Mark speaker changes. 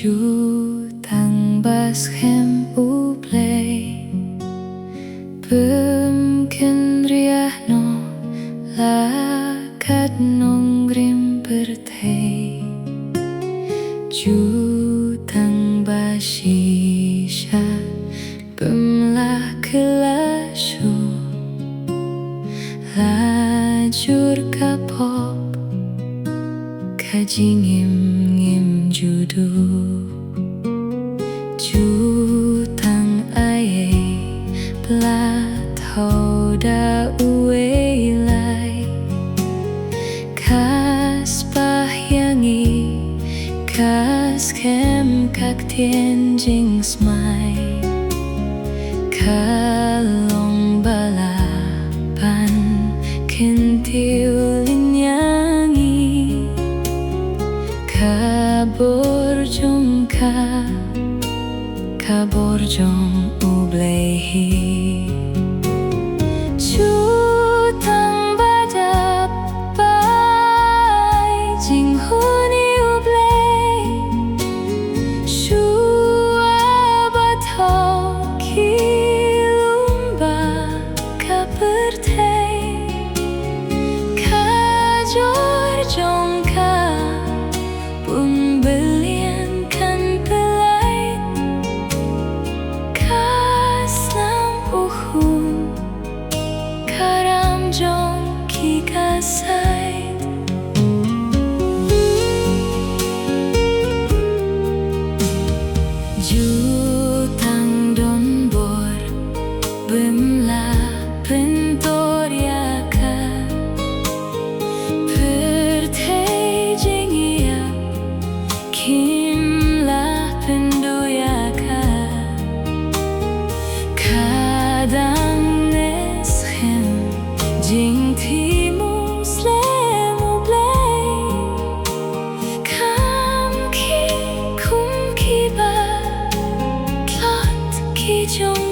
Speaker 1: Jutang bashem u Blei Bumken riahno lakat nonggrim bertei Jutang basisha bumlah kelasyo lajur kapop kaji ngim judu Jutang aye plat hoda uwe lai kas pahyangi kas kem kak tien jing smai kalong balapan kentiu linyangi kabor jong u Blei Jutang badapai jing huni u Blei shua batau kilumba kapertei kajor jong ka pembelian kan pelai kasnam uhum karam jong ki kasai Jutang don bor bemla pentor yaka pertei jingia kimlah pendoyaka kadang neschem jing timus lemu Blei kam ki kum ki ba klot ki jong